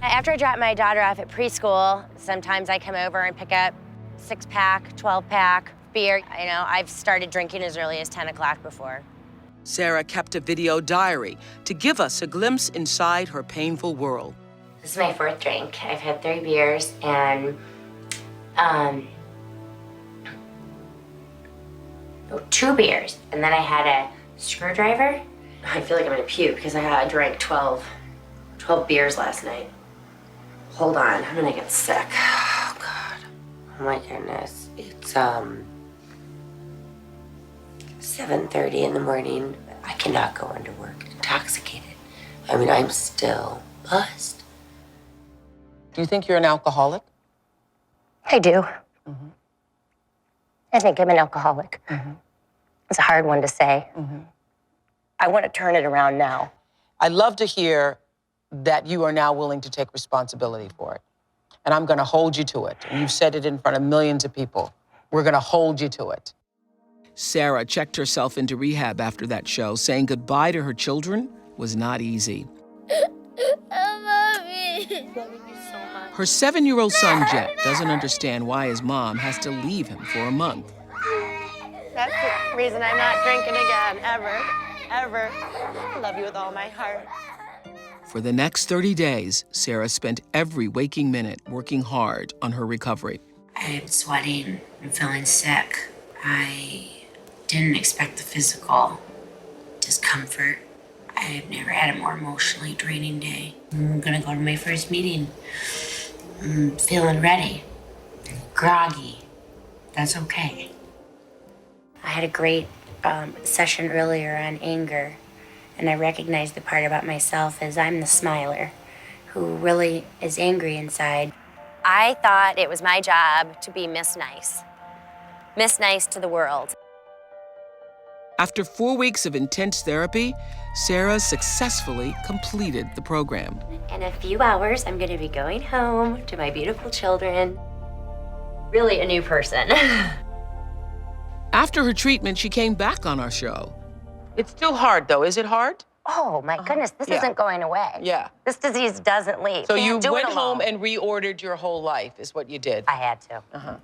After I drop my daughter off at preschool, sometimes I come over and pick up 6-pack, 12-pack beer. You know, I've started drinking as early as 10 o'clock before. Sarah kept a video diary to give us a glimpse inside her painful world. This is my 4th drink. I've had 3 beers and 2 beers, and then I had a screwdriver. I feel like I'm gonna puke because I drank 12 beers last night. Hold on, I'm gonna get sick. Oh God, oh my goodness. It's 7:30 in the morning. I cannot go into work intoxicated. I mean, I'm still buzzed. Do you think you're an alcoholic? I do. I think I'm an alcoholic. It's a hard one to say. I want to turn it around now. I'd love to hear that you are now willing to take responsibility for it. And I'm going to hold you to it. And you've said it in front of millions of people. We're going to hold you to it. Sarah checked herself into rehab after that show, saying goodbye to her children was not easy. I love you. Love you so much. Her 7-year-old son, Jet, doesn't understand why his mom has to leave him for a month. That's the reason I'm not drinking again, ever. I love you with all my heart. For the next 30 days, Sarah spent every waking minute working hard on her recovery. I'm sweating and feeling sick. I didn't expect the physical discomfort. I've never had a more emotionally draining day. I'm gonna go to my first meeting. I'm feeling ready, groggy. That's okay. I had a great session earlier on anger, and I recognized the part about myself as I'm the smiler who really is angry inside. I thought it was my job to be Miss Nice to the world. After 4 weeks of intense therapy, Sarah successfully completed the program. In a few hours, I'm going to be going home to my beautiful children. Really a new person. After her treatment, she came back on our show. It's still hard, though. Is it hard? Oh, my goodness, this isn't going away. Yeah. This disease doesn't leave. So you Can't do it went home alone. and reordered your whole life, is what you did. I had to. Because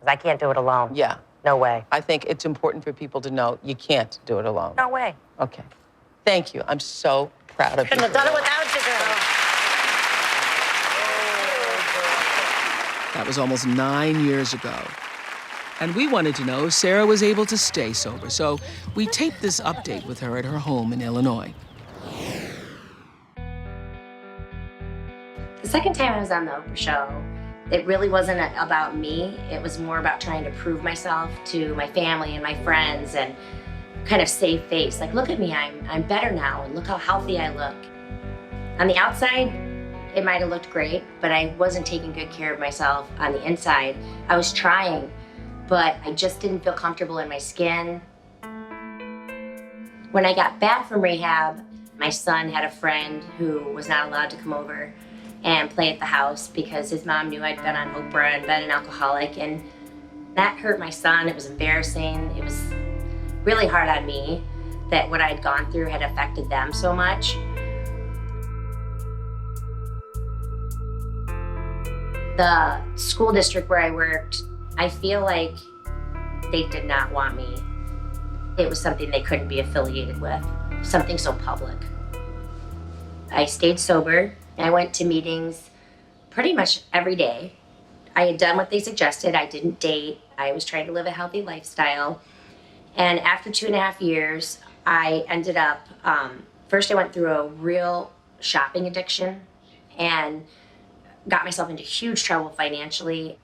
I can't do it alone. Yeah. No way. I think it's important for people to know you can't do it alone. No way. Okay. Thank you. I'm so proud of you. Couldn't have done it without you, girl. That was almost 9 years ago. And we wanted to know if Sarah was able to stay sober, so we taped this update with her at her home in Illinois. The second time I was on the Oprah Show, it really wasn't about me. It was more about trying to prove myself to my family and my friends and kind of save face. Like, look at me, I'm better now, and look how healthy I look. On the outside, it might have looked great, but I wasn't taking good care of myself on the inside. I was trying, but I just didn't feel comfortable in my skin. When I got back from rehab, my son had a friend who was not allowed to come over and play at the house because his mom knew I'd been on Oprah and been an alcoholic, and that hurt my son. It was embarrassing. It was really hard on me that what I'd gone through had affected them so much. The school district where I worked, I feel like they did not want me. It was something they couldn't be affiliated with, something so public. I stayed sober. I went to meetings pretty much every day. I had done what they suggested. I didn't date. I was trying to live a healthy lifestyle. And after 2.5 years, I ended up, first I went through a real shopping addiction and got myself into huge trouble financially.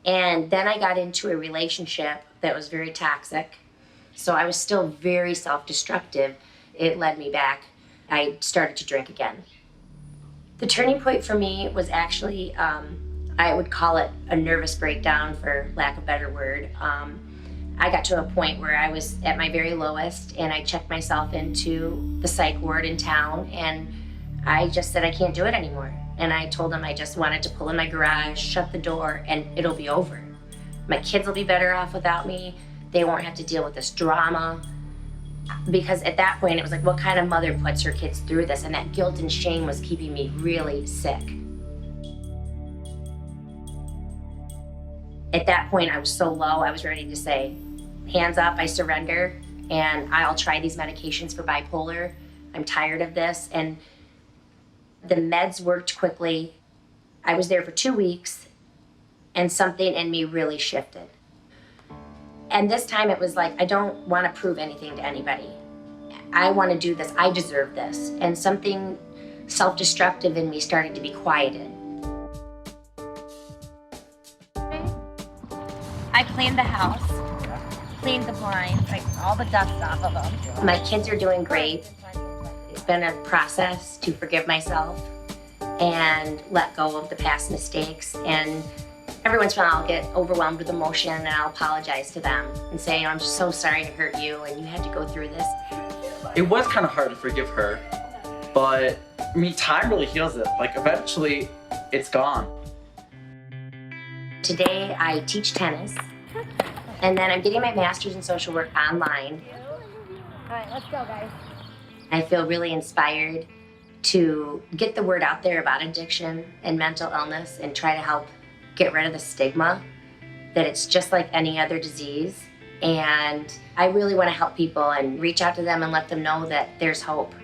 And then I got into a relationship that was very toxic. So I was still very self-destructive. It led me back. I started to drink again. The turning point for me was actually, I would call it a nervous breakdown, for lack of a better word. I got to a point where I was at my very lowest, and I checked myself into the psych ward in town, and I just said I can't do it anymore. And I told them I just wanted to pull in my garage, shut the door, and it'll be over. My kids will be better off without me. They won't have to deal with this drama. Because at that point, it was like, what kind of mother puts her kids through this? And that guilt and shame was keeping me really sick. At that point, I was so low, I was ready to say, hands up, I surrender, and I'll try these medications for bipolar. I'm tired of this. And the meds worked quickly. I was there for 2 weeks, and something in me really shifted. And this time it was like, I don't want to prove anything to anybody. I want to do this. I deserve this. And something self-destructive in me started to be quieted. I cleaned the house, cleaned the blinds, like all the dust off of them. My kids are doing great. It's been a process to forgive myself and let go of the past mistakes. And every once in a while I'll get overwhelmed with emotion and I'll apologize to them and say, I'm just so sorry to hurt you and you had to go through this. It was kind of hard to forgive her, but I mean, time really heals it. Like eventually it's gone. Today I teach tennis and then I'm getting my master's in social work online. All right, let's go, guys. I feel really inspired to get the word out there about addiction and mental illness and try to help get rid of the stigma that it's just like any other disease. And I really want to help people and reach out to them and let them know that there's hope.